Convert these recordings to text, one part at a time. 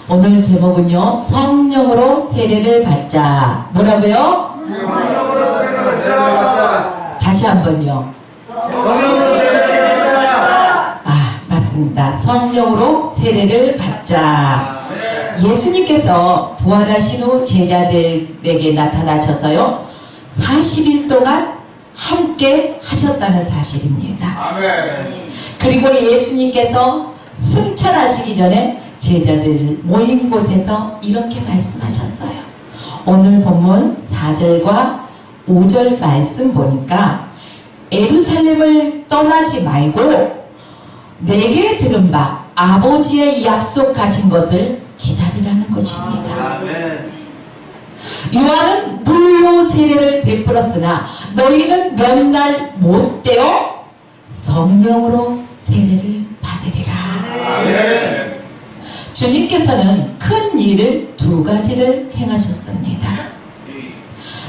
오늘 제목은요, 성령으로 세례를 받자. 뭐라고요? 성령으로 세례를 받자. 다시 한번요. 성령으로 세례를 받자. 아, 맞습니다. 성령으로 세례를 받자. 예수님께서 부활하신 후 제자들에게 나타나셔서요, 40일 동안 함께 하셨다는 사실입니다. 아멘. 그리고 예수님께서 승천하시기 전에 제자들 모인 곳에서 이렇게 말씀하셨어요. 오늘 본문 4절과 5절 말씀 보니까 예루살렘을 떠나지 말고 내게 들은 바 아버지의 약속하신 것을 기다리라는 것입니다. 아멘. 요한은 물로 세례를 베풀었으나 너희는 몇 날 못 되어 성령으로 세례를 받으리라. 아멘. 주님께서는 큰 일을 두 가지를 행하셨습니다.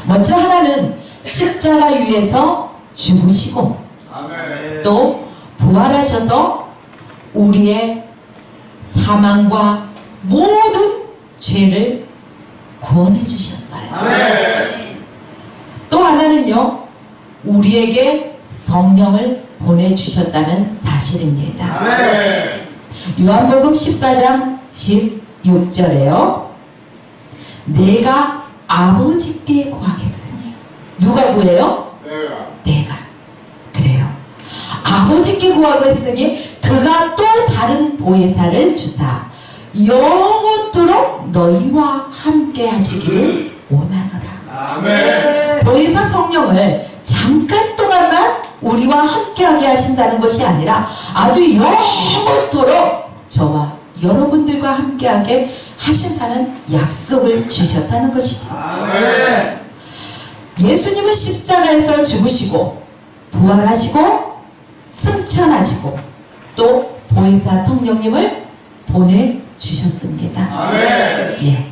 먼저 하나는 십자가 위에서 죽으시고 아멘. 또 부활하셔서 우리의 사망과 모든 죄를 구원해 주셨어요. 아멘. 또 하나는요, 우리에게 성령을 보내주셨다는 사실입니다. 아멘. 요한복음 14장 16절에요. 내가 아버지께 구하겠으니. 누가 구해요? 내가. 그래요. 아버지께 구하겠으니 그가 또 다른 보혜사를 주사 영원토록 너희와 함께 하시기를 원하노라. 아멘. 보혜사 성령을 잠깐 동안만 우리와 함께하게 하신다는 것이 아니라 아주 영원토록 저와 여러분들과 함께하게 하신다는 약속을 주셨다는 것이죠. 아멘. 예수님은 십자가에서 죽으시고 부활하시고 승천하시고 또 보혜사 성령님을 보내주셨습니다. 아멘. 예,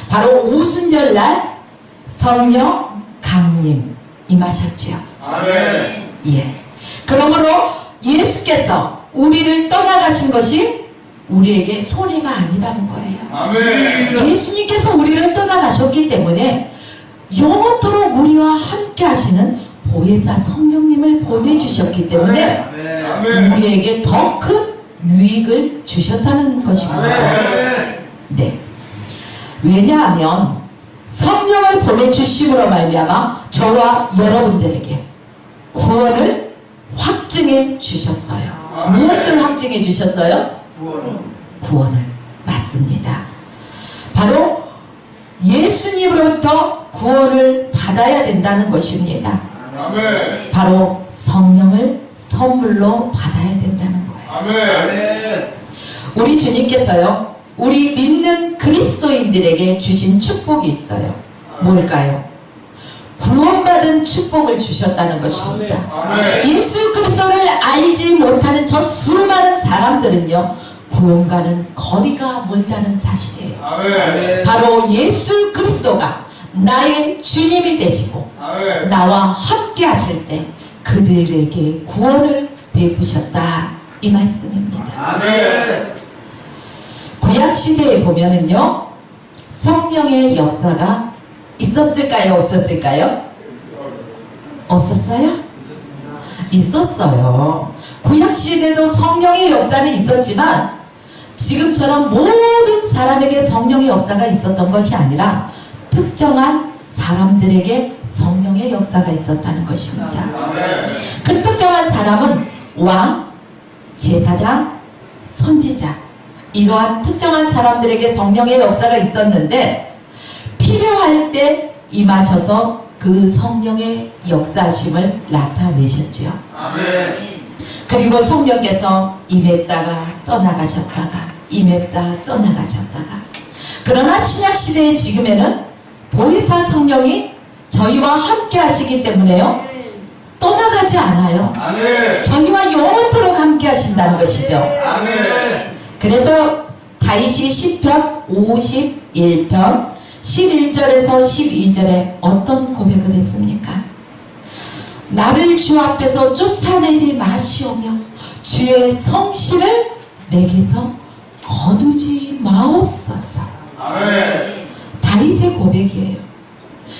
바로 오순절날 성령 강림 임하셨지요. 아멘. 예. 그러므로 예수께서 우리를 떠나가신 것이 우리에게 손해가 아니라는 거예요. 아멘. 예수님께서 우리를 떠나가셨기 때문에 영원토록 우리와 함께 하시는 보혜사 성령님을 보내주셨기 때문에 아멘. 우리에게 더 큰 유익을 주셨다는 것입니다. 아멘. 네. 왜냐하면 성령을 보내주심으로 말미암아 저와 여러분들에게 구원을 확증해 주셨어요. 아멘. 무엇을 확증해 주셨어요? 구원을. 맞습니다. 바로 예수님으로부터 구원을 받아야 된다는 것입니다. 아멘. 바로 성령을 선물로 받아야 된다는 거예요. 아멘. 우리 주님께서요, 우리 믿는 그리스도인들에게 주신 축복이 있어요. 뭘까요? 구원받은 축복을 주셨다는 것입니다. 아멘. 예수 그리스도를 알지 못하는 저 수많은 사람들은요, 구원과는 거리가 멀다는 사실이에요. 아멘. 바로 예수 그리스도가 나의 주님이 되시고 아멘. 나와 함께 하실 때 그들에게 구원을 베푸셨다, 이 말씀입니다. 아멘. 구약시대에 보면은요, 성령의 역사가 있었을까요? 없었을까요? 없었어요? 있었어요. 구약시대도 성령의 역사는 있었지만 지금처럼 모든 사람에게 성령의 역사가 있었던 것이 아니라 특정한 사람들에게 성령의 역사가 있었다는 것입니다. 아멘. 그 특정한 사람은 왕, 제사장, 선지자, 이러한 특정한 사람들에게 성령의 역사가 있었는데 필요할 때 임하셔서 그 성령의 역사심을 나타내셨지요. 아멘. 그리고 성령께서 임했다가 떠나가셨다가 임했다 떠나가셨다가, 그러나 신약시대의 지금에는 보혜사 성령이 저희와 함께 하시기 때문에요, 떠나가지 않아요. 아멘. 저희와 영원토록 함께 하신다는 것이죠. 아멘. 그래서 다윗이 시편 51편 11절에서 12절에 어떤 고백을 했습니까? 나를 주 앞에서 쫓아내지 마시오며 주의 성실을 내게서 거두지 마옵소서. 아멘. 다윗의 고백이에요.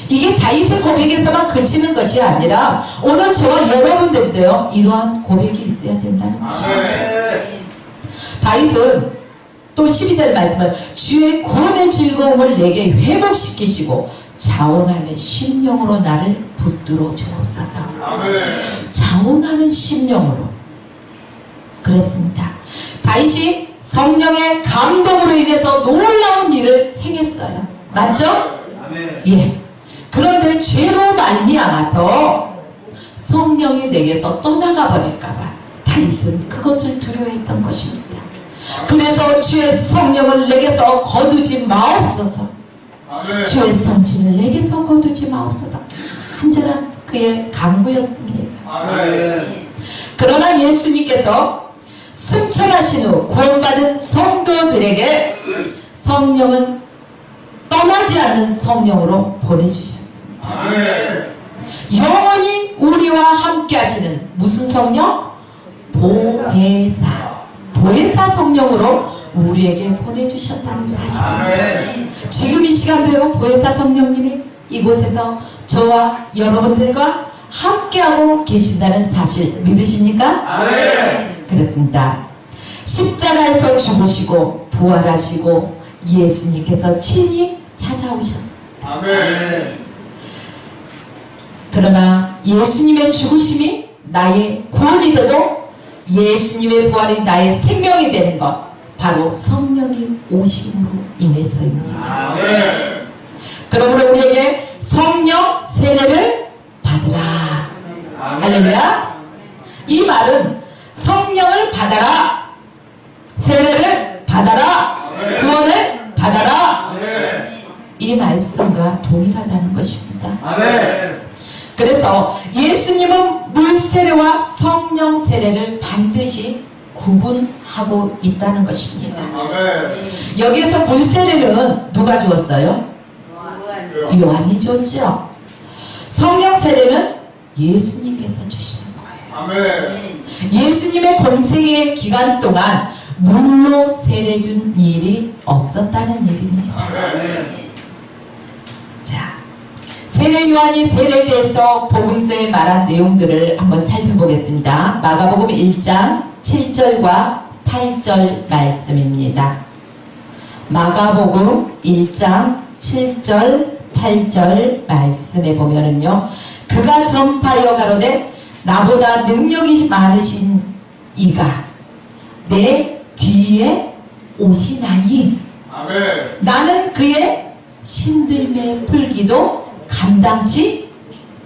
이게 다윗의 고백에서만 그치는 것이 아니라 오늘 저와 여러분들도요 이러한 고백이 있어야 된다는 것입니다. 아멘. 다윗은 또 12절 말씀을 주의 구원의 즐거움을 내게 회복시키시고 자원하는 심령으로 나를 붙들어 주옵소서. 아멘. 자원하는 심령으로. 그렇습니다. 다윗이 성령의 감동으로 인해서 놀라운 일을 행했어요. 맞죠? 아멘. 예. 그런데 죄로 말미암아서 성령이 내게서 떠나가 버릴까봐 다윗은 그것을 두려워했던 것입니다. 그래서 주의 성령을 내게서 거두지 마옵소서. 아멘. 주의 성신을 내게서 거두지 마옵소서. 간절한 그의 간구였습니다. 아멘. 그러나 예수님께서 승천하신 후 구원받은 성도들에게 성령은 떠나지 않는 성령으로 보내주셨습니다. 아멘. 영원히 우리와 함께 하시는 무슨 성령? 보혜사. 보혜사 성령으로 우리에게 보내주셨다는 사실. 아멘. 지금 이 시간도요 보혜사 성령님이 이곳에서 저와 여러분들과 함께하고 계신다는 사실 믿으십니까? 아멘. 그렇습니다. 십자가에서 죽으시고 부활하시고 예수님께서 친히 찾아오셨습니다. 아멘. 그러나 예수님의 죽으심이 나의 구원이 되고 예수님의 부활이 나의 생명이 되는 것 바로 성령이 오심으로 인해서입니다. 아멘. 그러므로 우리에게 성령 세례를 받으라. 할렐루야. 이 말은 성령을 받아라, 세례를 받아라, 구원을 받아라, 이 말씀과 동일하다는 것입니다. 아멘. 그래서 예수님은 물세례와 성령 세례를 반드시 구분하고 있다는 것입니다. 아멘. 여기에서 물세례는 누가 주었어요? 요한이 줬죠. 성령 세례는 예수님께서 주시는 거예요. 아멘. 예수님의 공생의 기간 동안 물로 세례 준 일이 없었다는 얘기입니다. 아멘. 자, 세례 요한이 세례에 대해서 복음서에 말한 내용들을 한번 살펴보겠습니다. 마가복음 1장 7절과 8절 말씀입니다. 마가복음 1장 7절 8절 말씀에 보면은요, 그가 전파하여 가로되 나보다 능력이 많으신 이가 내 뒤에 오시나니 아멘. 나는 그의 신들매 풀기도 감당치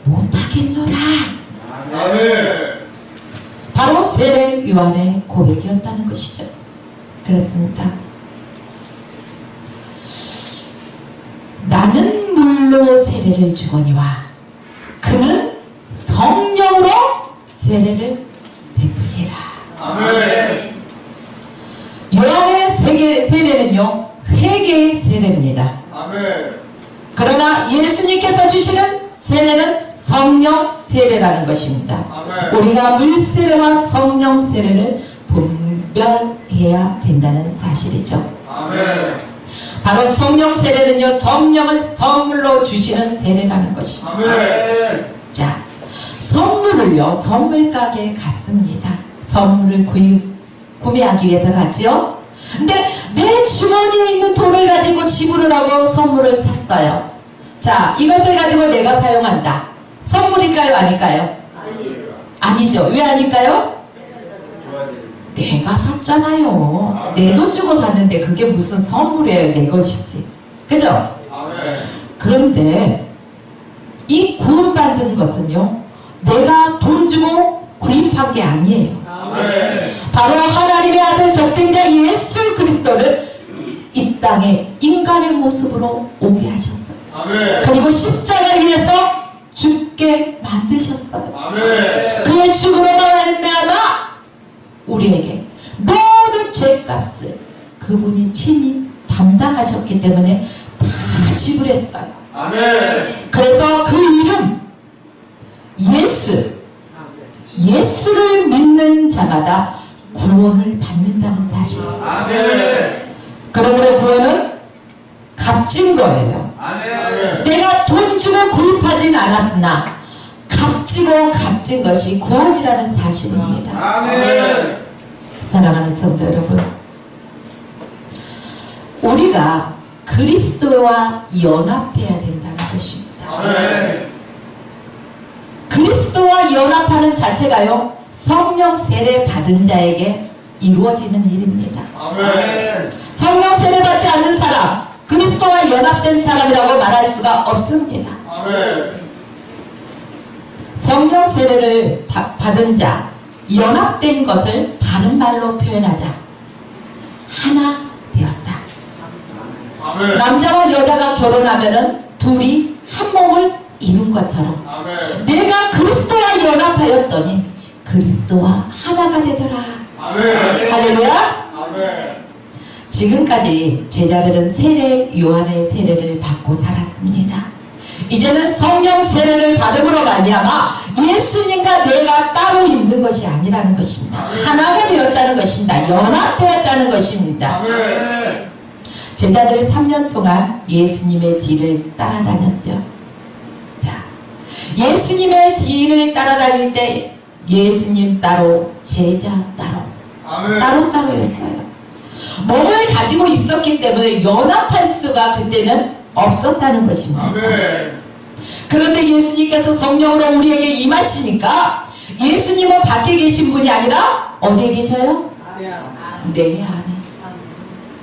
못하겠노라. 아멘. 바로 세례 요한의 고백이었다는 것이죠. 그렇습니다. 나는 물로 세례를 주거니와 그는 성령으로 세례를 베풀리라. 아멘. 요한의 세례는요 회개의 세례입니다. 아멘. 그러나 예수님께서 주시는 세례는 성령 세례라는 것입니다. 아멘. 우리가 물세례와 성령 세례를 분별해야 된다는 사실이죠. 아멘. 바로 성령 세례는요 성령을 선물로 주시는 세례라는 것입니다. 아멘. 자, 선물을요 선물 가게에 갔습니다. 선물을 구매하기 위해서 갔죠. 근데 내 주머니에 있는 돈을 가지고 지불을 하고 선물을 샀어요. 자, 이것을 가지고 내가 사용한다. 선물일까요? 아닐까요? 아니죠. 왜 아닐까요? 내가 샀잖아요. 내 돈 주고 샀는데 그게 무슨 선물이에요? 내 것이지. 그죠? 아멘. 그런데 이 구원받은 것은요 내가 돈 주고 구입한 게 아니에요. 아멘. 바로 하나님의 아들 독생자 예수 그리스도를 이 땅에 인간의 모습으로 오게 하셨어요. 아멘. 그리고 십자가를 위해서 죽게 만드셨어요. 아멘. 그의 죽음으로 말미암아 우리에게 모든 죄값을 그분이 친히 담당하셨기 때문에 다 지불했어요. 아멘. 그래서 그 이름 예수를 믿는 자마다 구원을 받는다는 사실. 아멘. 그러므로 구원은 값진 거예요. 아멘. 내가 돈 주고 구입하진 않았으나 값지고 값진 것이 구원이라는 사실입니다. 아멘. 사랑하는 성도 여러분, 우리가 그리스도와 연합해야 된다는 것입니다. 아멘. 그리스도와 연합하는 자체가요, 성령 세례 받은 자에게 이루어지는 일입니다. 아멘. 성령 세례 받지 않는 사람, 그리스도와 연합된 사람이라고 말할 수가 없습니다. 아멘. 성령 세례를 받은 자, 연합된 것을 다른 말로 표현하자. 하나 되었다. 아멘. 남자와 여자가 결혼하면은 둘이 한 몸을 이룬 것처럼 아멘. 내가 그리스도와 연합하였더니 그리스도와 하나가 되더라. 아멘. 할렐루야. 아멘. 지금까지 제자들은 요한의 세례를 받고 살았습니다. 이제는 성령 세례를 받음으로 말미암아 예수님과 내가 따로 있는 것이 아니라는 것입니다. 하나가 되었다는 것입니다. 연합되었다는 것입니다. 아멘. 제자들이 3년 동안 예수님의 뒤를 따라다녔죠. 자, 예수님의 뒤를 따라다닐 때 예수님 따로, 제자 따로, 아멘. 따로따로였어요. 몸을 가지고 있었기 때문에 연합할 수가 그때는 없었다는 것입니다. 아멘. 그런데 예수님께서 성령으로 우리에게 임하시니까 예수님은 밖에 계신 분이 아니라 어디에 계셔요? 내 안에.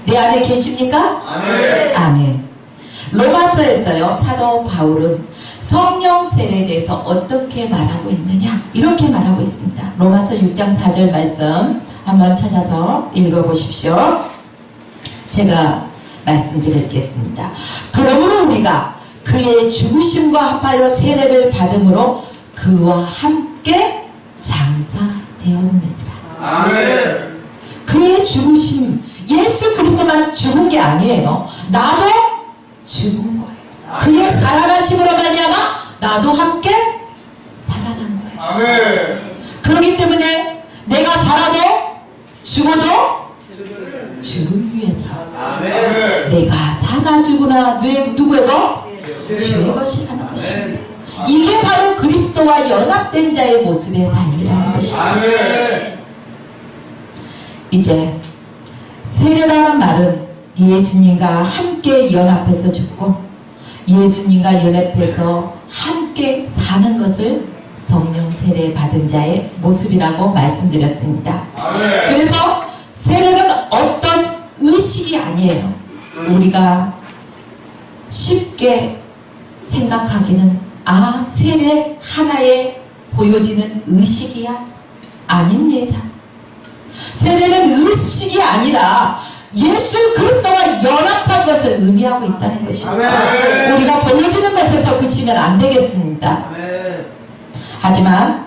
내 안에 계십니까? 아멘. 아멘. 로마서에서요, 사도 바울은 성령 세례에 대해서 어떻게 말하고 있느냐, 이렇게 말하고 있습니다. 로마서 6장 4절 말씀 한번 찾아서 읽어보십시오. 제가 말씀드리겠습니다. 그러므로 우리가 그의 죽으심과 합하여 세례를 받음으로 그와 함께 장사되었느니라. 아멘. 그의 죽으심, 예수 그리스도만 죽은 게 아니에요. 나도 죽은 거예요. 그의 살아나심으로 말미암아 나도 함께 살아난 거예요. 아멘. 그렇기 때문에 내가 살아도 죽어도 주를 위해서, 아멘. 내가 사나 죽으나 누구에도 주의 것이라는 것입니다. 이게 바로 그리스도와 연합된 자의 모습의 삶이라는 것이죠. 아멘. 이제 세례라는 말은 예수님과 함께 연합해서 죽고 예수님과 연합해서 함께 사는 것을 성령 세례 받은 자의 모습이라고 말씀드렸습니다. 아멘. 그래서 세례는 어떤 의식이 아니에요. 우리가 쉽게 생각하기는 세례 하나에 보여지는 의식이야? 아닙니다. 세례는 의식이 아니라 예수 그리스도와 연합한 것을 의미하고 있다는 것입니다. 아멘. 우리가 보여지는 것에서 그치면 안 되겠습니다. 아멘. 하지만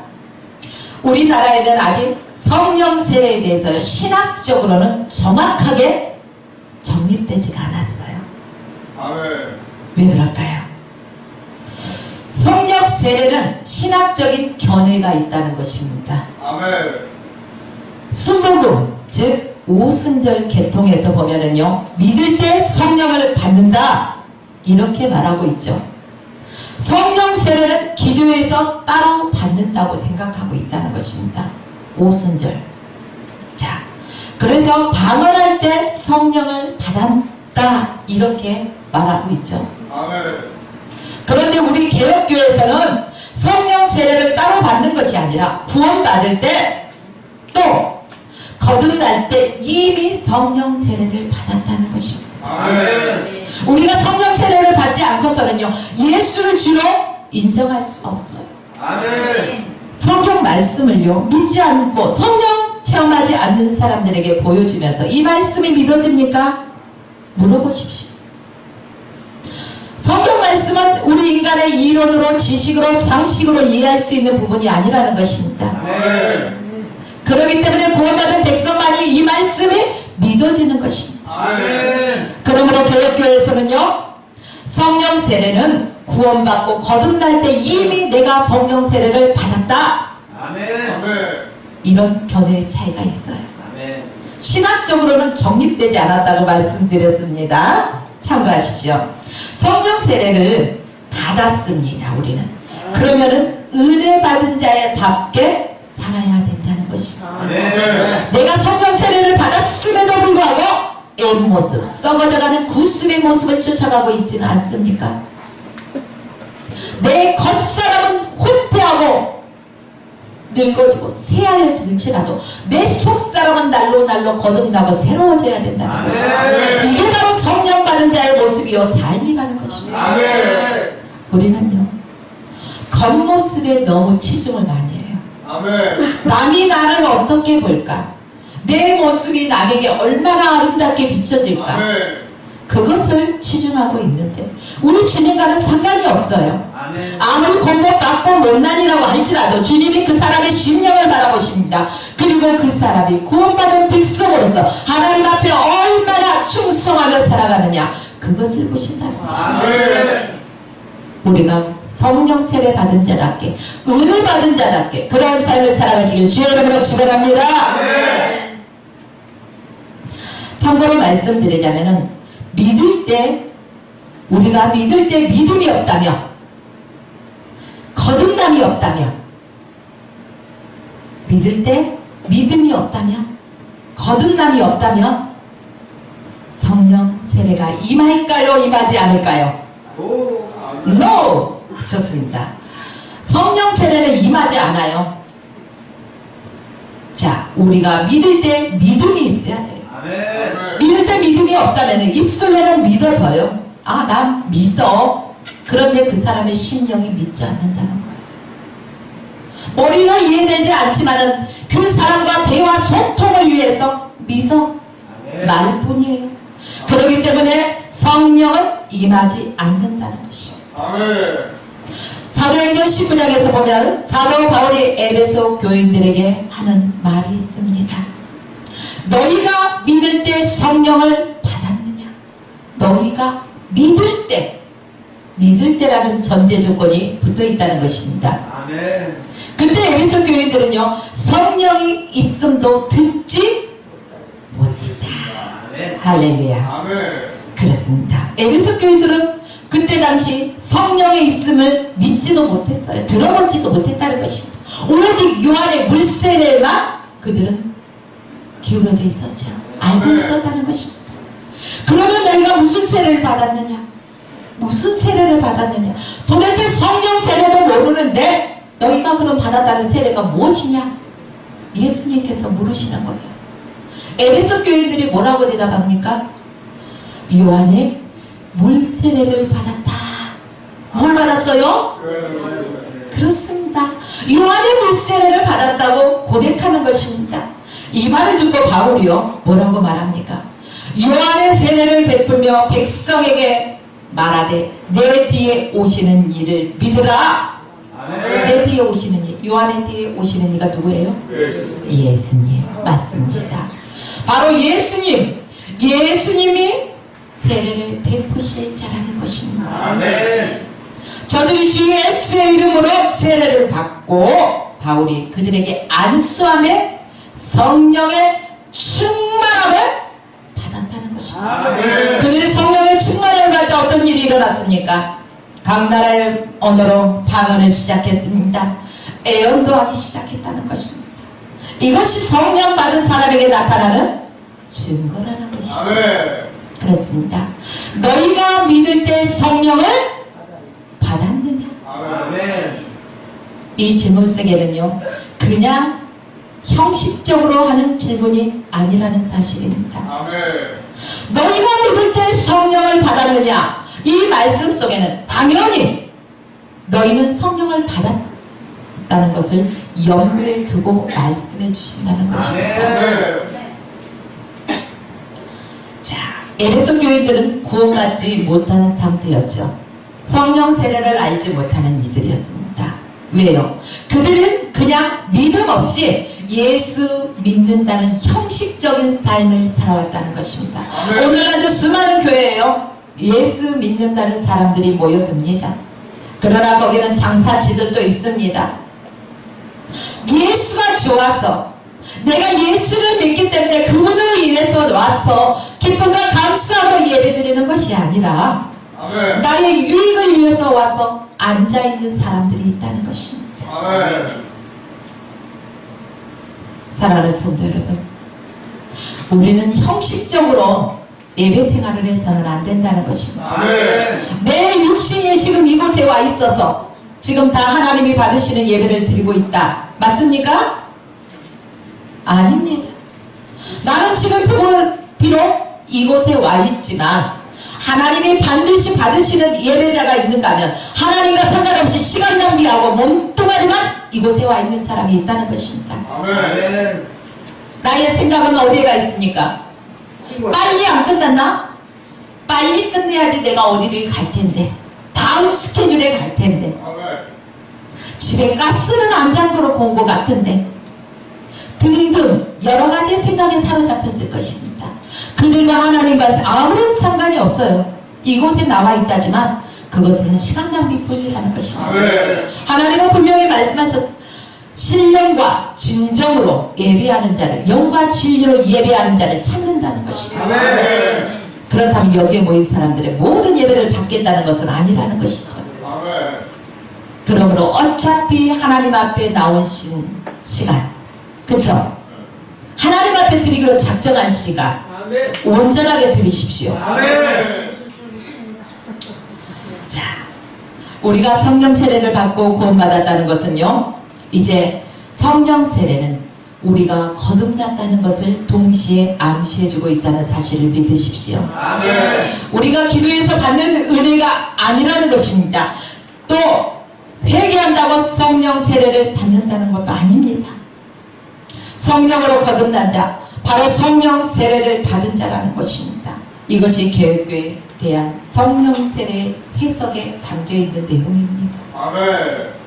우리나라에는 아직 성령 세례에 대해서 신학적으로는 정확하게 정립되지가 않았어요. 아멘. 왜 그럴까요? 성령 세례는 신학적인 견해가 있다는 것입니다. 아멘. 순복음, 즉 오순절 계통에서 보면은요, 믿을 때 성령을 받는다, 이렇게 말하고 있죠. 성령 세례는 기도에서 따로 받는다고 생각하고 있다는 것입니다. 오순절. 자, 그래서 방언할 때 성령을 받았다, 이렇게 말하고 있죠. 아멘. 그런데 우리 개혁교회에서는 성령 세례를 따로 받는 것이 아니라 구원받을 때 또 거듭날 때 이미 성령 세례를 받았다는 것입니다. 아멘. 우리가 성령 세례를 받지 않고서는요, 예수를 주로 인정할 수가 없어요. 아멘. 성경 말씀을요, 믿지 않고 성령 체험하지 않는 사람들에게 보여주면서 이 말씀이 믿어집니까? 물어보십시오. 성경 말씀은 우리 인간의 이론으로, 지식으로, 상식으로 이해할 수 있는 부분이 아니라는 것입니다. 아멘. 그렇기 때문에 구원받은 백성만이 이 말씀이 믿어지는 것입니다. 아멘. 그러므로 교회에서는요, 성령 세례는 구원받고 거듭날 때 이미 내가 성령 세례를 받았다, 아멘. 아멘. 이런 견해의 차이가 있어요. 아멘. 신학적으로는 정립되지 않았다고 말씀드렸습니다. 참고하십시오. 성령 세례를 받았습니다. 우리는. 그러면은 은혜 받은 자답게 살아야 된다는 것입니다. 내가 성령 세례를 받았음에도 불구하고 애인 모습, 썩어져가는 구습의 모습을 쫓아가고 있지는 않습니까? 내 겉사람은 후패하고 늙어지고 새하얘질지라도 내 속사람은 날로 거듭나고 새로워져야 된다는 것입니다. 이게 바로 성령 받은 자의 모습이요 삶이라는 것입니다. 우리는요 겉모습에 너무 치중을 많이 해요. 남이 나를 어떻게 볼까, 내 모습이 남에게 얼마나 아름답게 비춰질까, 그것을 치중하고 있는데 우리 주님과는 상관이 없어요. 아무리 공복받고 못난이라고 할지라도 주님이 그 사람의 심령을 바라보십니다. 그리고 그 사람이 구원받은 백성으로서 하나님 앞에 얼마나 충성하며 살아가느냐, 그것을 보신다는 것입니다. 우리가 성령 세례 받은 자답게, 은혜 받은 자답게 그러한 삶을 살아가시길 주의 이름으로 축원합니다. 참고로 말씀드리자면은 믿을 때, 우리가 믿을 때 믿음이 없다며, 거듭남이 없다며, 믿을 때 믿음이 없다며, 거듭남이 없다며, 성령 세례가 임할까요, 임하지 않을까요? No! 좋습니다. 성령 세례는 임하지 않아요. 자, 우리가 믿을 때 믿음이 있어야 돼요. 믿을 때 믿음이 없다면 입술로는 믿어져요. 아, 난 믿어. 그런데 그 사람의 심령이 믿지 않는다는 거예요. 머리로 이해되지 않지만은 그 사람과 대화 소통을 위해서 믿어. 말뿐이에요. 그렇기 때문에 성령은 임하지 않는다는 것입니다. 사도행전 19장에서 보면 사도 바울이 에베소 교인들에게 하는 말이 있습니다. 너희가 믿을 때 성령을 받았느냐? 너희가 믿을 때라는 전제 조건이 붙어 있다는 것입니다. 그때 에베소 교인들은요 성령이 있음도 듣지 못했다. 할렐루야. 그렇습니다. 에베소 교인들은 그때 당시 성령의 있음을 믿지도 못했어요. 들어보지도 못했다는 것입니다. 오로지 요한의 물세례만 그들은 기울어져 있었죠. 알고 있었다는 것입니다. 그러면 너희가 무슨 세례를 받았느냐? 무슨 세례를 받았느냐? 도대체 성령 세례도 모르는데 너희가 그럼 받았다는 세례가 무엇이냐? 예수님께서 물으시는 거예요. 에베소 교인들이 뭐라고 대답합니까? 요한의 물세례를 받았다. 뭘 받았어요? 그렇습니다. 요한의 물세례를 받았다고 고백하는 것입니다. 이 말을 듣고 바울이요 뭐라고 말합니까? 요한의 세례를 베풀며 백성에게 말하되 내 뒤에 오시는 이를 믿으라. 내 뒤에 오시는 이, 요한의 뒤에 오시는 이가 누구예요? 예수님. 맞습니다. 바로 예수님이 세례를 베푸실 자라는 것입니다. 저들이 주 예수의 이름으로 세례를 받고 바울이 그들에게 안수함에 성령의 충만함을 받았다는 것입니다. 그들이 성령의 충만함을 받자 어떤 일이 일어났습니까? 각 나라의 언어로 방언을 시작했습니다. 애언도 하기 시작했다는 것입니다. 이것이 성령 받은 사람에게 나타나는 증거라는 것이죠. 그렇습니다. 너희가 믿을 때 성령을 받았느냐? 이 질문 속에는요 그냥 형식적으로 하는 질문이 아니라는 사실입니다. 너희가 믿을 때 성령을 받았느냐? 이 말씀 속에는 당연히 너희는 성령을 받았다는 것을 염두에 두고 말씀해 주신다는 것입니다. 자, 에베소 교인들은 구원받지 못하는 상태였죠. 성령 세례를 알지 못하는 이들이었습니다. 왜요? 그들은 그냥 믿음 없이 예수 믿는다는 형식적인 삶을 살아왔다는 것입니다. 오늘 아주 수많은 교회에요 예수 믿는다는 사람들이 모여듭니다. 그러나 거기는 장사치들도 있습니다. 예수가 좋아서 내가 예수를 믿기 때문에 그분으로 인해서 와서 기쁨과 감사하고 예배드리는 것이 아니라 아멘. 나의 유익을 위해서 와서 앉아있는 사람들이 있다는 것입니다. 아멘. 사랑하는 성도 여러분, 우리는 형식적으로 예배 생활을 해서는 안 된다는 것입니다. 아멘. 내 육신이 지금 이곳에 와 있어서 지금 다 하나님이 받으시는 예배를 드리고 있다. 맞습니까? 아닙니다. 나는 지금 비록 이곳에 와 있지만 하나님이 반드시 받으시는 예배자가 있는다면 하나님과 상관없이 시간 낭비하고 몸뚱아리만 이곳에 와 있는 사람이 있다는 것입니다. 아멘. 나의 생각은 어디에 가 있습니까? 빨리 안 끝났나? 빨리 끝내야지 내가 어디를 갈 텐데, 다음 스케줄에 갈 텐데, 아멘. 집에 가스는 안 잠그고 온 것 같은데 등등 여러 가지 생각에 사로잡혔을 것입니다. 그들과 하나님과 아무런 상관이 없어요. 이곳에 나와 있다지만 그것은 시간 낭비뿐이라는 것입니다. 아멘. 하나님은 분명히 말씀하셨습니다. 신령과 진정으로 예배하는 자를, 영과 진리로 예배하는 자를 찾는다는 것입니다. 아멘. 그렇다면 여기에 모인 사람들의 모든 예배를 받겠다는 것은 아니라는 것이죠. 아멘. 그러므로 어차피 하나님 앞에 나오신 시간, 그쵸? 하나님 앞에 드리기로 작정한 시간 온전하게 드리십시오. 아멘. 자, 우리가 성령 세례를 받고 구원받았다는 것은요, 이제 성령 세례는 우리가 거듭났다는 것을 동시에 암시해주고 있다는 사실을 믿으십시오. 아멘. 우리가 기도해서 받는 은혜가 아니라는 것입니다. 또 회개한다고 성령 세례를 받는다는 것도 아닙니다. 성령으로 거듭난 자, 바로 성령 세례를 받은 자라는 것입니다. 이것이 계획교회에 대한 성령 세례 해석에 담겨있는 내용입니다. 아멘.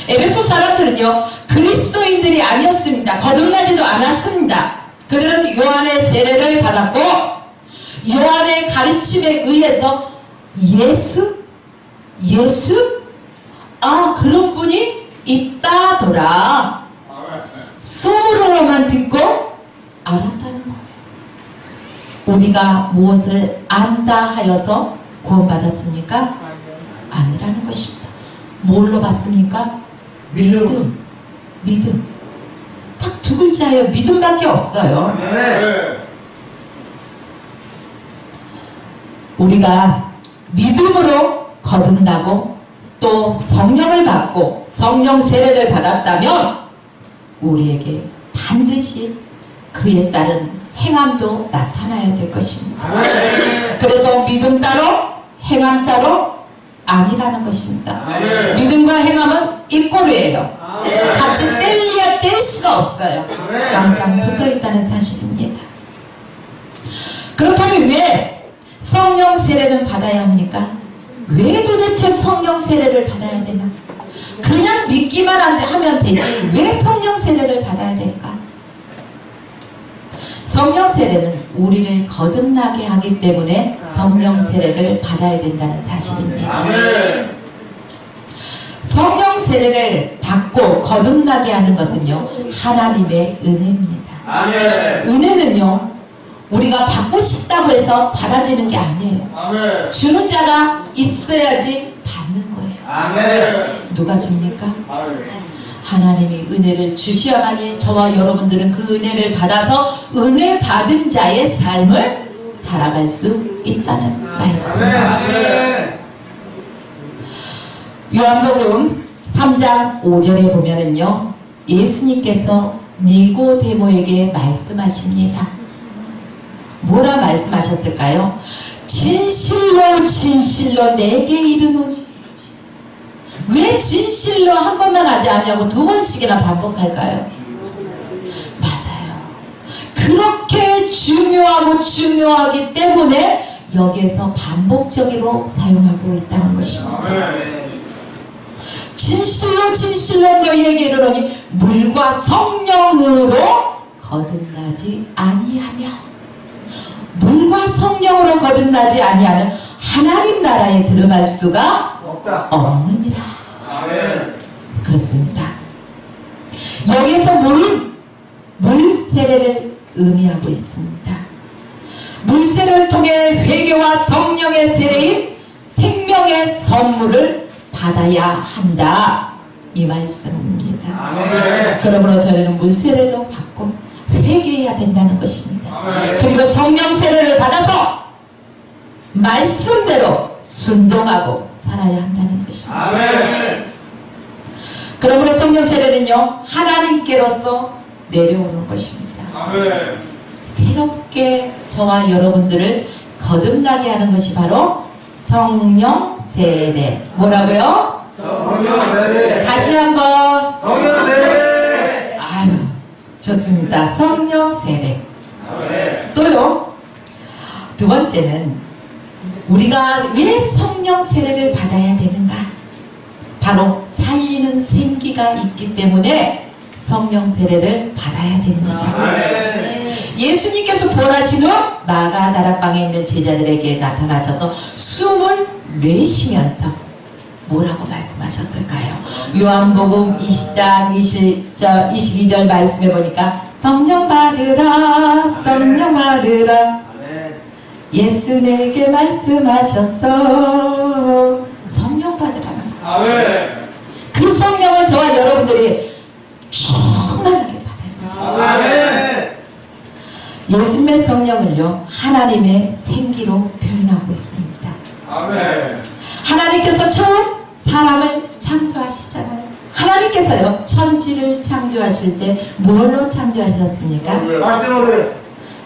에베소 사람들은요, 그리스도인들이 아니었습니다. 거듭나지도 않았습니다. 그들은 요한의 세례를 받았고 요한의 가르침에 의해서 예수? 그런 분이 있다더라 소문으로만 듣고 알았다는 거예요. 우리가 무엇을 안다 하여서 구원받았습니까? 아니라는 것입니다. 뭘로 받습니까? 믿음. 딱 두 글자예요. 믿음밖에 없어요. 아멘. 우리가 믿음으로 거듭나고 또 성령을 받고 성령 세례를 받았다면 우리에게 반드시 그에 따른 행함도 나타나야 될 것입니다. 아멘. 그래서 믿음 따로 행함 따로 아니라는 것입니다. 아멘. 믿음과 행함은 이꼬르예요. 같이 뗄래야 뗄 수가 없어요. 항상 붙어 있다는 사실입니다. 그렇다면 왜 성령 세례는 받아야 합니까? 왜 도대체 성령 세례를 받아야 되나? 그냥 믿기만 하면 되지 왜 성령 세례를 받아야 될까? 성령 세례는 우리를 거듭나게 하기 때문에 성령 세례를 받아야 된다는 사실입니다. 아멘. 성령 세례를 받고 거듭나게 하는 것은요, 하나님의 은혜입니다. 아멘. 은혜는요, 우리가 받고 싶다고 해서 받아지는 게 아니에요. 아멘. 주는 자가 있어야지 받는 거예요. 아멘. 누가 줍니까? 아멘. 하나님이 은혜를 주셔야만이 저와 여러분들은 그 은혜를 받아서 은혜 받은 자의 삶을 살아갈 수 있다는 말씀입니다. 아멘. 요한복음 3장 5절에 보면은요, 예수님께서 니고데모에게 말씀하십니다. 뭐라 말씀하셨을까요? 진실로 진실로 내게 이르노니. 왜 진실로 한 번만 하지 않냐고 두 번씩이나 반복할까요? 맞아요. 그렇게 중요하기 때문에 여기에서 반복적으로 사용하고 있다는 것입니다. 아멘. 진실로 진실로 너희에게 이르노니 물과 성령으로 거듭나지 아니하면, 물과 성령으로 거듭나지 아니하면 하나님 나라에 들어갈 수가 없다. 없느니라. 아멘. 그렇습니다. 여기에서 물은 물세례를 의미하고 있습니다. 물세례를 통해 회개와 성령의 세례인 생명의 선물을 받아야 한다. 이 말씀입니다. 아멘. 그러므로 저희는 물세례를 받고 회개해야 된다는 것입니다. 아멘. 그리고 성령 세례를 받아서 말씀대로 순종하고 살아야 한다는 것입니다. 아멘. 그러므로 성령 세례는요, 하나님께로서 내려오는 것입니다. 아멘. 새롭게 저와 여러분들을 거듭나게 하는 것이 바로 성령 세례. 뭐라고요? 성령 세례. 다시 한번. 성령 세례. 아유, 좋습니다. 성령 세례. 아멘. 또요, 두 번째는 우리가 왜 성령 세례를 받아야 되는가? 바로 살리는 생기가 있기 때문에 성령 세례를 받아야 됩니다. 아멘. 예수님께서 보라신 후 마가다락방에 있는 제자들에게 나타나셔서 숨을 내쉬면서 뭐라고 말씀하셨을까요? 요한복음 20장 22절 말씀해 보니까 성령 받으라, 성령 받으라. 아멘. 예수 내게 말씀하셨어. 성령 받으라는 거예요. 아멘. 그 성령을 저와 여러분들이 충만하게 받아야 돼요. 아멘. 예수님의 성령을요, 하나님의 생기로 표현하고 있습니다. 아멘. 하나님께서 처음 사람을 창조하시잖아요. 하나님께서요, 천지를 창조하실 때 뭘로 창조하셨습니까? 말씀으로.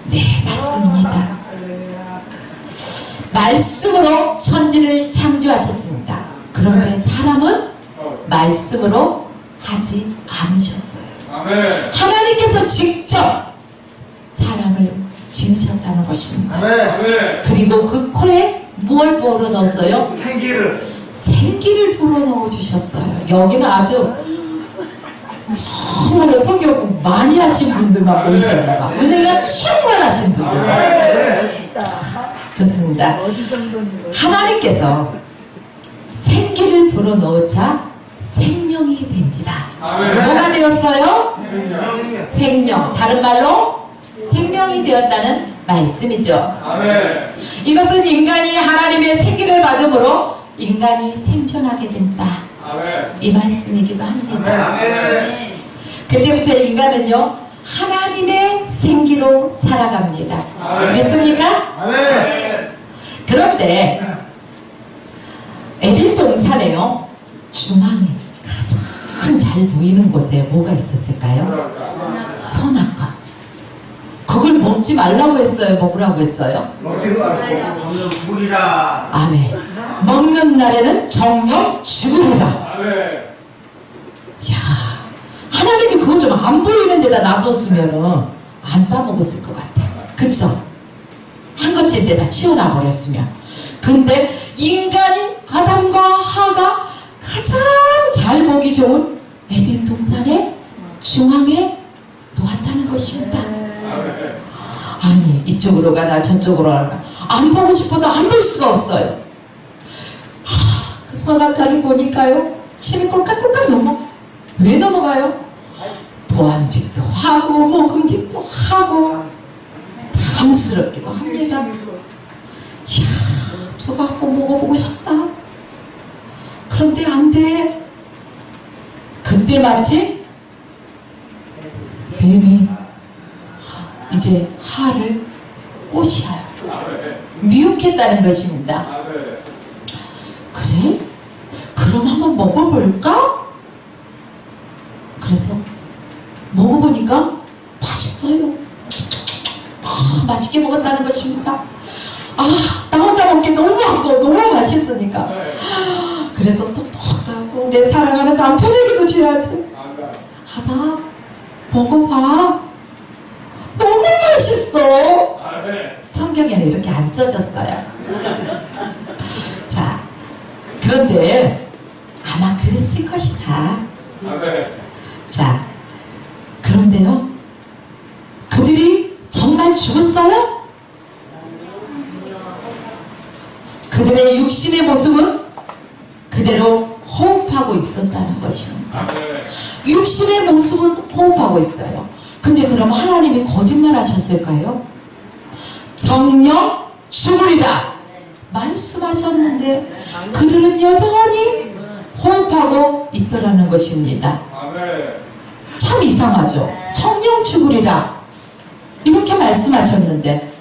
네, 맞습니다. 말씀으로 천지를 창조하셨습니다. 그런데 사람은 말씀으로 하지 않으셨어요. 아멘. 하나님께서 직접 사람을 지으셨다는 것입니다. 아멘. 그리고 그 코에 뭘 불어넣었어요? 생기를. 생기를 불어넣어 주셨어요. 여기는 아주 정말로 성경 많이 하신 분들만 보이시네요. 은혜가 충만하신 분들. 아멘. 좋습니다. 하나님께서 생기를 불어넣자 생명이 된지라. 아멘. 뭐가 되었어요? 생명. 생명. 다른 말로 생명이 되었다는 말씀이죠. 아멘. 이것은 인간이 하나님의 생기를 받음으로 인간이 생존하게 된다. 아멘. 이 말씀이기도 합니다. 아멘. 그때부터 인간은요, 하나님의 생기로 살아갑니다. 아멘. 믿습니까? 아멘. 그런데 에덴 동산에요, 중앙에 가장 잘 보이는 곳에 뭐가 있었을까요? 선악과. 그걸 먹지 말라고 했어요? 먹으라고 했어요? 먹지 말고 정령 죽으리라. 아멘. 먹는 날에는 정령 죽으리라. 아멘. 이야, 하나님이 그거 좀 안 보이는 데다 놔뒀으면은 안 따먹었을 것 같아. 그쵸? 한 껍질에다 치워놔 버렸으면. 근데 인간이 아담과 하가 가장 잘 보기 좋은 에덴 동산의 중앙에 놓았다는 것입니다. 아니, 이쪽으로 가나 저쪽으로 가나 안 보고 싶어도 안 볼 수가 없어요. 그 선악과를 보니까요, 침이 꼴깍꼴깍 넘어가요. 왜 넘어가요? 보암직도 하고 먹음직도 하고 탐스럽기도 합니다. 이야, 저거 한번 먹어보고 싶다. 그런데 안 돼. 그때 마치 뱀이 이제 하를 꼬시어요. 미혹했다는 것입니다. 그래? 그럼 한번 먹어볼까? 그래서 먹어보니까 맛있어요. 맛있게 먹었다는 것입니다. 나 혼자 먹기 너무 아까워. 너무 맛있으니까. 그래서 또 하고 내 사랑하는 남편에게도 줘야지. 하다 먹어봐. 너무 맛있어. 성경에는 이렇게 안 써졌어요. 자, 그런데 아마 그랬을 것이다. 자, 그런데요, 그들이 정말 죽었어요? 그들의 육신의 모습은 그대로 호흡하고 있었다는 것입니다. 육신의 모습은 호흡하고 있어요. 근데 그럼 하나님이 거짓말 하셨을까요? 정령 죽으리라 말씀하셨는데 그들은 여전히 호흡하고 있더라는 것입니다. 참 이상하죠. 정령 죽으리라 이렇게 말씀하셨는데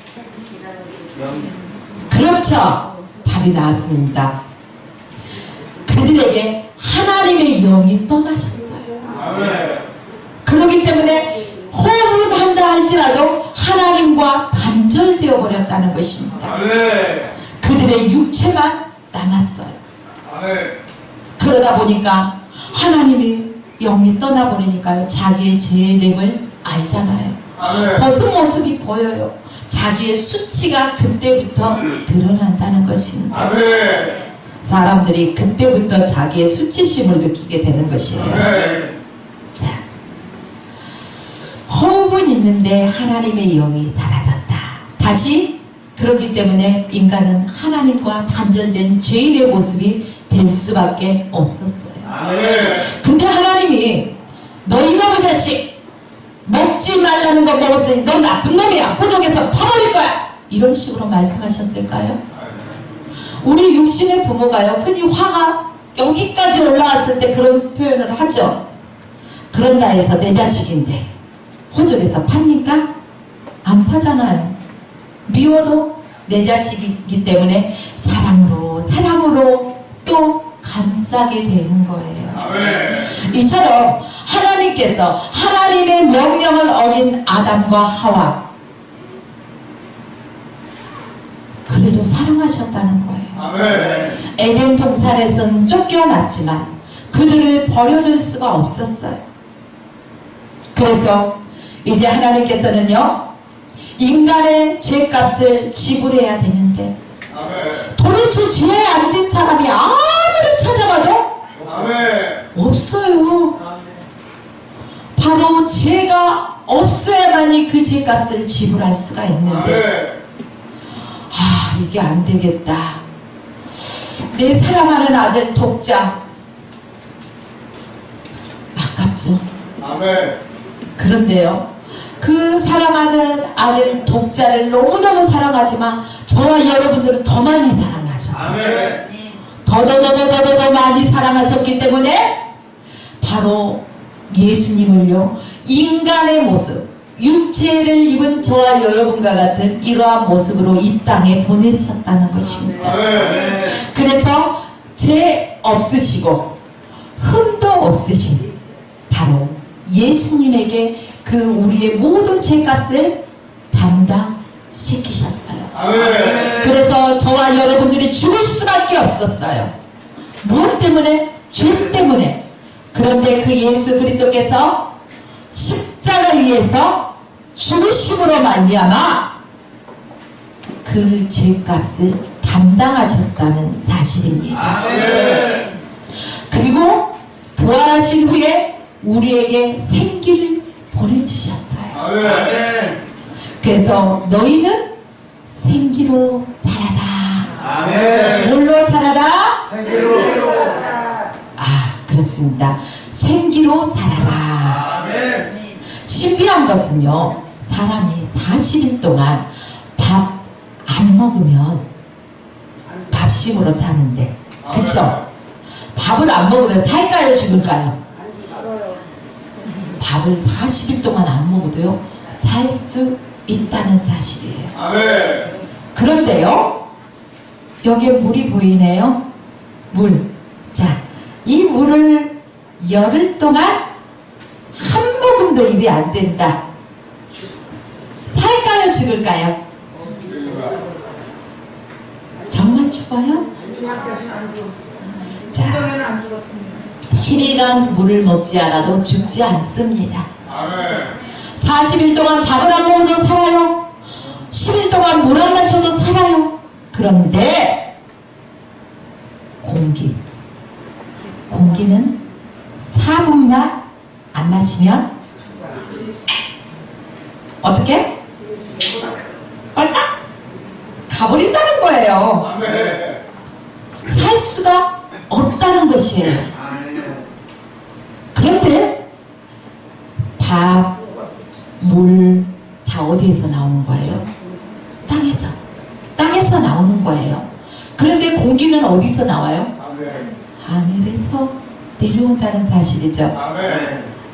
그렇죠. 답이 나왔습니다. 그들에게 하나님의 영이 떠나셨어요. 그렇기 때문에 호흡은 한다 할지라도 하나님과 단절되어 버렸다는 것입니다. 그들의 육체만 남았어요. 그러다 보니까 하나님이 영이 떠나버리니까요, 자기의 죄됨을 알잖아요. 벗은 모습이 보여요. 자기의 수치가 그때부터 드러난다는 것입니다. 사람들이 그때부터 자기의 수치심을 느끼게 되는 것이에요. 자, 호흡은 있는데 하나님의 영이 사라졌다. 다시 그렇기 때문에 인간은 하나님과 단절된 죄인의 모습이 될 수밖에 없었어요. 근데 하나님이 너 이놈의 자식 먹지 말라는 거 먹었으니 너 나쁜 놈이야. 호적에서 파버릴 거야. 이런 식으로 말씀하셨을까요? 우리 육신의 부모가요, 흔히 화가 여기까지 올라왔을 때 그런 표현을 하죠. 그런다 해서 내 자식인데 호적에서 팝니까? 안 파잖아요. 미워도 내 자식이기 때문에 사랑으로 또 감싸게 되는 거예요. 이처럼 하나님께서 하나님의 명령을 어긴 아담과 하와 그래도 사랑하셨다는 거예요. 에덴 동산에서는 쫓겨났지만 그들을 버려둘 수가 없었어요. 그래서 이제 하나님께서는요, 인간의 죄값을 지불해야 되는데 도대체 죄에 안 진 사람이 아무리 찾아봐도 없어요. 바로 죄가 없어야만이 그 죄값을 지불할 수가 있는데 이게 안 되겠다. 내 사랑하는 아들 독자 아깝죠. 그런데요, 그 사랑하는 아들 독자를 너무너무 사랑하지만 저와 여러분들은 더 많이 사랑하셨어요. 더 많이 사랑하셨기 때문에 바로 예수님을요, 인간의 모습, 육체를 입은 저와 여러분과 같은 이러한 모습으로 이 땅에 보내셨다는 것입니다. 그래서 죄 없으시고 흠도 없으신 바로 예수님에게 그 우리의 모든 죄값을 담당시키셨어요. 그래서 저와 여러분들이 죽을 수밖에 없었어요. 무엇 때문에? 죄 때문에. 그런데 그 예수 그리스도께서 십자가 위에서 죽으심으로 말미암아 그 죄값을 담당하셨다는 사실입니다. 그리고 부활하신 후에 우리에게 생기를 보내주셨어요. 그래서 너희는 생기로 살아라. 뭘로 살아라? 그렇습니다. 생기로 살아라. 신비한 것은요, 사람이 40일 동안 밥 안 먹으면 밥심으로 사는데, 그쵸? 밥을 안 먹으면 살까요, 죽을까요? 밥을 40일 동안 안 먹어도요, 살 수 있다는 사실이에요. 그런데요, 여기에 물이 보이네요. 물. 자, 이 물을 열흘 동안 한 모금도 입이 안 된다. 살까요, 죽을까요? 정말 죽어요? 자, 10일간 물을 먹지 않아도 죽지 않습니다. 40일 동안 밥을 안 먹어도 살아요. 10일 동안 물 안 마셔도 살아요. 그런데 공기는 4분만 안 마시면 어떻게? 빨딱 가버린다는 거예요. 살 수가 없다는 것이에요. 그런데 밥 물 다 어디에서 나오는 거예요? 땅에서 나오는 거예요. 그런데 공기는 어디서 나와요? 하늘에서 내려온다는 사실이죠.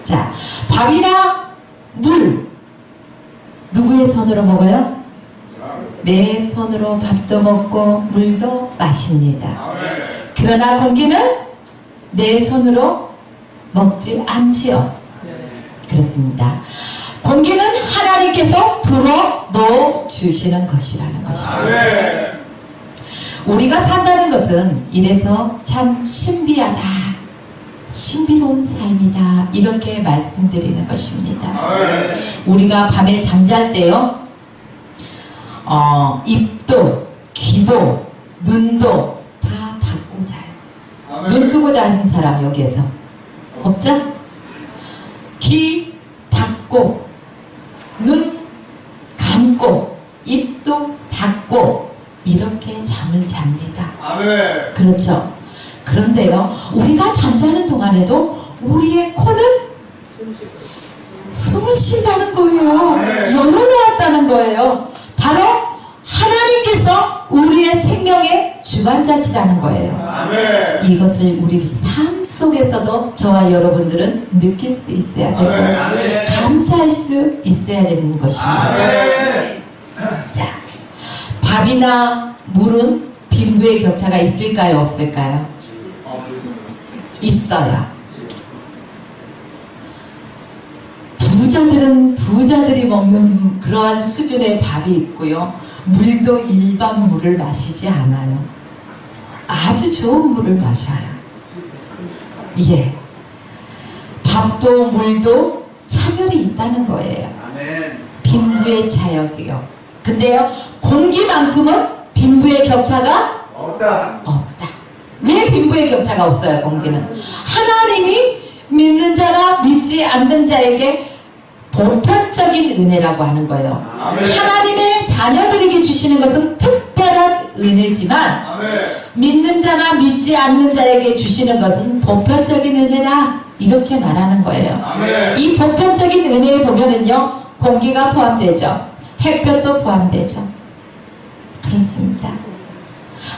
자, 밥이나 물 누구의 손으로 먹어요? 내 손으로 밥도 먹고 물도 마십니다. 그러나 공기는 내 손으로 먹지 않지요. 그렇습니다. 공기는 하나님께서 불어 넣어 주시는 것이라는 것입니다. 우리가 산다는 것은 이래서 참 신비하다, 신비로운 삶이다, 이렇게 말씀드리는 것입니다. 우리가 밤에 잠잘 때요, 입도, 귀도, 눈도 다 닫고 자요. 눈 뜨고 자는 사람 여기에서 없죠? 귀 닫고, 눈 감고, 입도 닫고 이렇게 잠을 잡니다. 그렇죠? 그런데요, 우리가 잠자는 동안에도 우리의 코는 숨을 쉰다는 거예요. 열어놓았다는 거예요. 바로 하나님께서 우리의 생명의 주관자시라는 거예요. 이것을 우리 삶 속에서도 저와 여러분들은 느낄 수 있어야 되고 감사할 수 있어야 되는 것입니다. 자, 밥이나 물은 빈부의 격차가 있을까요? 없을까요? 있어요. 부자들은 부자들이 먹는 그러한 수준의 밥이 있고요. 물도 일반 물을 마시지 않아요. 아주 좋은 물을 마셔요. 예. 밥도 물도 차별이 있다는 거예요. 빈부의 차역이요. 근데요, 공기만큼은 빈부의 격차가 없다. 왜 빈부의 격차가 없어요? 공기는 하나님이 믿는 자나 믿지 않는 자에게 보편적인 은혜라고 하는 거예요. 하나님의 자녀들에게 주시는 것은 특별한 은혜지만 믿는 자나 믿지 않는 자에게 주시는 것은 보편적인 은혜다, 이렇게 말하는 거예요. 이 보편적인 은혜에 보면은요, 공기가 포함되죠. 햇볕도 포함되죠. 그렇습니다.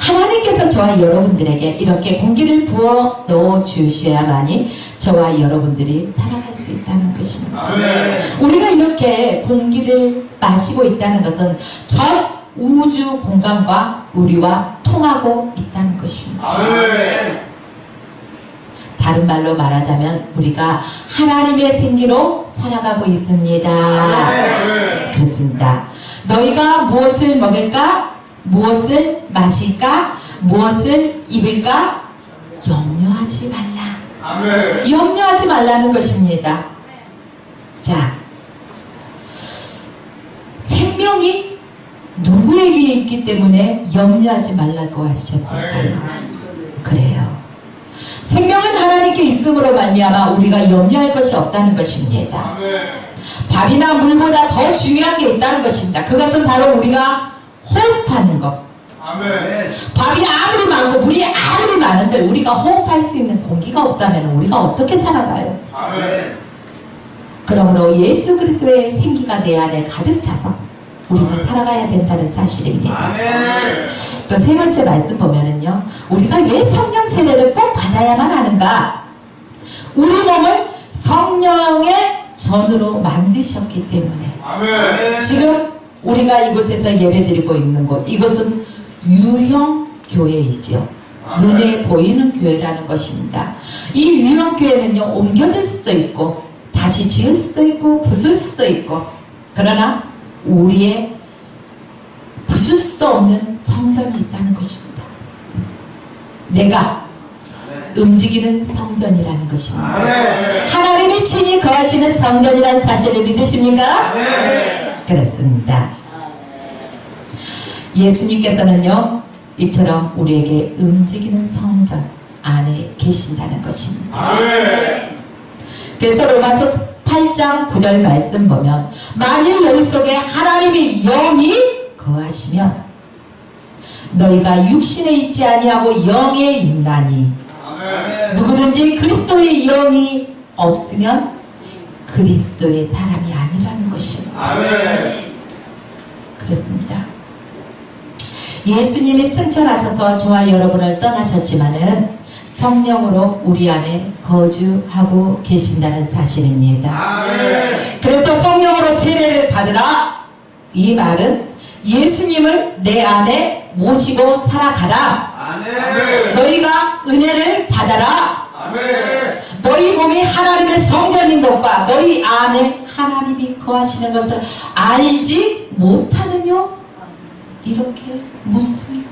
하나님께서 저와 여러분들에게 이렇게 공기를 부어 넣어 주셔야만이 저와 여러분들이 살아갈 수 있다는 것입니다. 우리가 이렇게 공기를 마시고 있다는 것은 전 우주 공간과 우리와 통하고 있다는 것입니다. 다른 말로 말하자면 우리가 하나님의 생기로 살아가고 있습니다. 그렇습니다. 너희가 무엇을 먹을까? 무엇을 마실까? 무엇을 입을까? 염려하지 말라. 염려하지 말라는 것입니다. 자, 생명이 누구에게 있기 때문에 염려하지 말라고 하셨을까요? 그래요. 생명은 하나님께 있음으로 말미암아 우리가 염려할 것이 없다는 것입니다. 밥이나 물보다 더 중요한 게 있다는 것입니다. 그것은 바로 우리가 호흡하는 것. 밥이 아무리 많고 물이 아무리 많은데 우리가 호흡할 수 있는 공기가 없다면 우리가 어떻게 살아가요? 그러므로 예수 그리스도의 생기가 내 안에 가득 차서 우리가 살아가야 된다는 사실입니다. 또 세 번째 말씀 보면은요, 우리가 왜 성령 세례를 꼭 받아야만 하는가? 우리 몸을 성령의 전으로 만드셨기 때문에. 지금 우리가 이곳에서 예배드리고 있는 곳, 이것은 유형 교회이죠. 눈에 보이는 교회라는 것입니다. 이 유형 교회는요, 옮겨질 수도 있고 다시 지을 수도 있고 부술 수도 있고, 그러나 우리의 부술 수도 없는 성전이 있다는 것입니다. 내가 움직이는 성전이라는 것입니다. 하나님이 친히 거하시는 성전이라는 사실을 믿으십니까? 그렇습니다. 예수님께서는요, 이처럼 우리에게 움직이는 성전 안에 계신다는 것입니다. 그래서 로마서 8장 9절 말씀 보면, 만일 너희 속에 하나님의 영이 거하시면 너희가 육신에 있지 아니하고 영에 있나니, 누구든지 그리스도의 영이 없으면 그리스도의 사람이 아니라는 것입니다. 아멘. 그렇습니다. 예수님이 승천하셔서 저와 여러분을 떠나셨지만은 성령으로 우리 안에 거주하고 계신다는 사실입니다. 아멘. 그래서 성령으로 세례를 받으라. 이 말은 예수님을 내 안에 모시고 살아가라. 아멘. 너희가 은혜를 받아라. 아멘. 너희 몸이 하나님의 성전인 것과 너희 안에 하나님이 거하시는 것을 알지 못하느냐? 이렇게 묻습니다.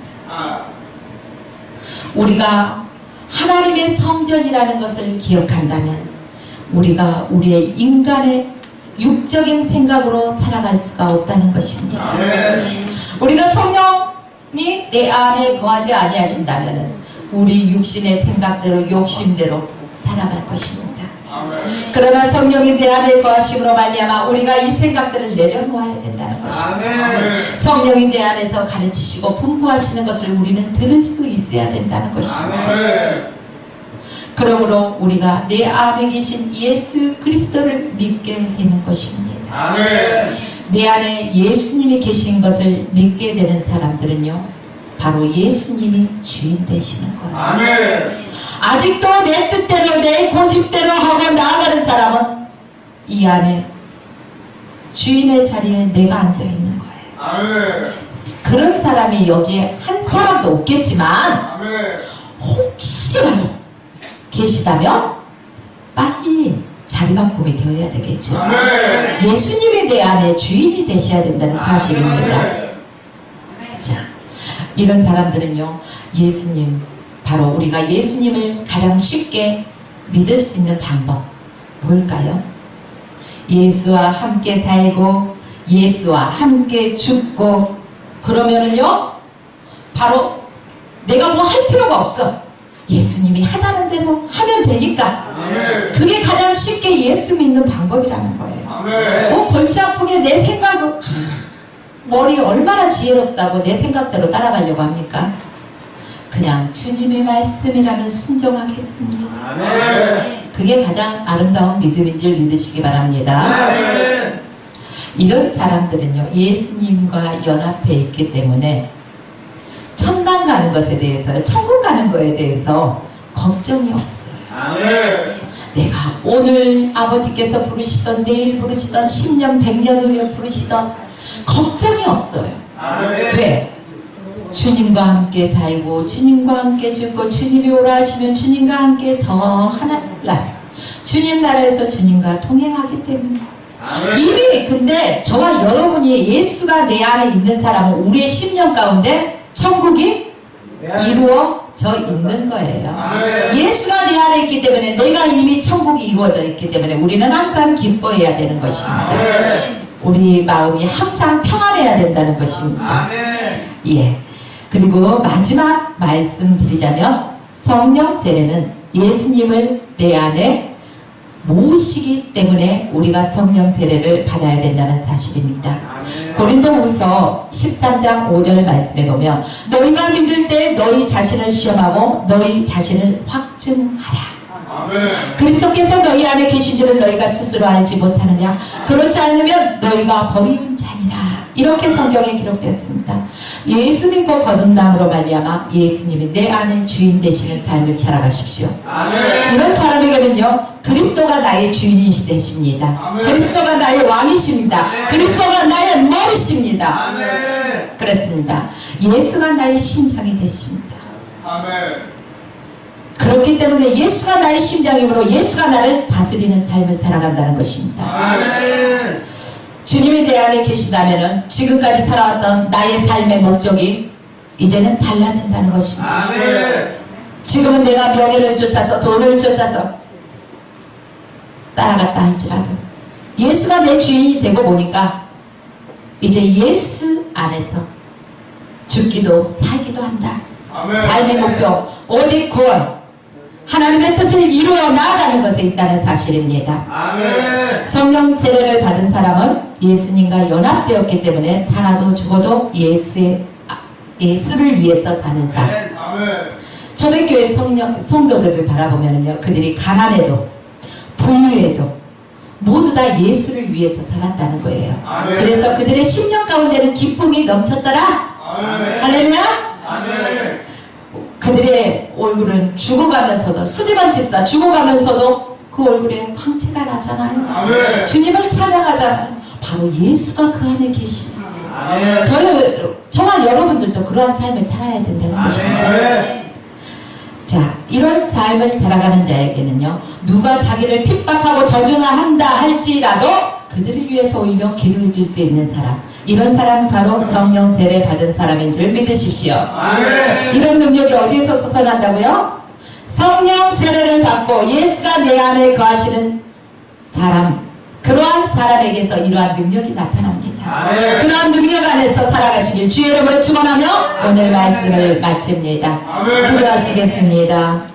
우리가 하나님의 성전이라는 것을 기억한다면 우리가 우리의 인간의 육적인 생각으로 살아갈 수가 없다는 것입니다. 아멘. 우리가 성령이 내 안에 거하지 아니하신다면 우리 육신의 생각대로 욕심대로 살아갈 것입니다. 아멘. 그러나 성령이 내 안에 거하심으로 말미암아 우리가 이 생각들을 내려놓아야 된다는 것입니다. 아멘. 성령이 내 안에서 가르치시고 분부하시는 것을 우리는 들을 수 있어야 된다는 것입니다. 아멘. 그러므로 우리가 내 안에 계신 예수 그리스도를 믿게 되는 것입니다. 아멘. 내 안에 예수님이 계신 것을 믿게 되는 사람들은요, 바로 예수님이 주인 되시는 거예요. 아멘. 아직도 내 뜻대로 내 고집대로 하고 나아가는 사람은 이 안에 주인의 자리에 내가 앉아 있는 거예요. 아멘. 그런 사람이 여기에 한 사람도 없겠지만 아멘. 혹시라도 계시다면 빨리 자리 바꿈이 되어야 되겠죠. 아멘. 예수님이 내 안에 주인이 되셔야 된다는 사실입니다. 아멘. 자, 이런 사람들은요, 예수님, 바로 우리가 예수님을 가장 쉽게 믿을 수 있는 방법 뭘까요? 예수와 함께 살고 예수와 함께 죽고 그러면은요, 바로 내가 뭐 할 필요가 없어. 예수님이 하자는 대로 하면 되니까. 아멘. 그게 가장 쉽게 예수 믿는 방법이라는 거예요. 아멘. 뭐 골치 아프게 내 생각을, 머리 얼마나 지혜롭다고 내 생각대로 따라가려고 합니까? 그냥 주님의 말씀이라면 순종하겠습니다. 아멘. 그게 가장 아름다운 믿음인 줄 믿으시기 바랍니다. 아멘. 이런 사람들은요, 예수님과 연합해 있기 때문에 천당 가는 것에 대해서, 천국 가는 것에 대해서 걱정이 없어요. 아멘. 내가 오늘 아버지께서 부르시던, 내일 부르시던, 10년, 100년 후에 부르시던 걱정이 없어요. 아멘. 왜? 주님과 함께 살고 주님과 함께 죽고 주님이 오라 하시면 주님과 함께 저 하늘나라 주님 나라에서 주님과 동행하기 때문에. 아멘. 이미 근데 저와 여러분이 예수가 내 안에 있는 사람은 우리의 10년 가운데 천국이 이루어져 있는 거예요. 아멘. 예수가 내 안에 있기 때문에 내가 이미 천국이 이루어져 있기 때문에 우리는 항상 기뻐해야 되는 것입니다. 아멘. 우리 마음이 항상 평안해야 된다는 것입니다. 아멘. 예. 그리고 마지막 말씀드리자면 성령 세례는 예수님을 내 안에 모시기 때문에 우리가 성령 세례를 받아야 된다는 사실입니다. 아멘. 고린도후서 13장 5절 말씀에 보면 너희가 믿을 때 너희 자신을 시험하고 너희 자신을 확증하라. 아멘. 그리스도께서 너희 안에 계신 줄을 너희가 스스로 알지 못하느냐? 그렇지 않으면 너희가 버리운 자니라. 이렇게 성경에 기록됐습니다. 예수 믿고 거듭남으로 말미암아 예수님이 내 안에 주인 되시는 삶을 살아가십시오. 아멘. 이런 사람에게는요, 그리스도가 나의 주인이 되십니다. 아멘. 그리스도가 나의 왕이십니다. 아멘. 그리스도가 나의 머리십니다. 아멘. 그렇습니다. 예수가 나의 심장이 되십니다. 아멘. 그렇기 때문에 예수가 나의 심장이므로 예수가 나를 다스리는 삶을 살아간다는 것입니다. 아멘. 주님이 내 안에 계시다면 지금까지 살아왔던 나의 삶의 목적이 이제는 달라진다는 것입니다. 아멘. 지금은 내가 명예를 쫓아서 돈을 쫓아서 따라갔다 할지라도 예수가 내 주인이 되고 보니까 이제 예수 안에서 죽기도 살기도 한다. 아멘. 삶의 목표 오직 구원, 하나님의 뜻을 이루어 나아가는 것에 있다는 사실입니다. 아멘. 성령 세례를 받은 사람은 예수님과 연합되었기 때문에 살아도 죽어도 예수를 위해서 사는 사람. 아멘. 초대교회 성도들을 바라보면요, 그들이 가난해도 부유해도 모두 다 예수를 위해서 살았다는 거예요. 아멘. 그래서 그들의 심령 가운데는 기쁨이 넘쳤더라. 아멘. 할렐루야. 아멘. 그들의 얼굴은 죽어가면서도, 스데반 집사 죽어가면서도 그 얼굴에 황채가 나잖아요. 아멘. 주님을 찬양하잖아요. 바로 예수가 그 안에 계시다. 아멘. 저와 여러분들도 그러한 삶을 살아야 된다는 것입니다. 아멘. 자, 이런 삶을 살아가는 자에게는요, 누가 자기를 핍박하고 저주나 한다 할지라도 그들을 위해서 오히려 기도해 줄 수 있는 사람, 이런 사람은 바로 성령 세례 받은 사람인 줄 믿으십시오. 아멘. 이런 능력이 어디에서 솟아난다고요? 성령 세례를 받고 예수가 내 안에 거하시는 사람, 그러한 사람에게서 이러한 능력이 나타납니다. 아멘. 그러한 능력 안에서 살아가시길 주의 이름으로 축원하며 오늘 말씀을 마칩니다. 아멘. 기도하시겠습니다.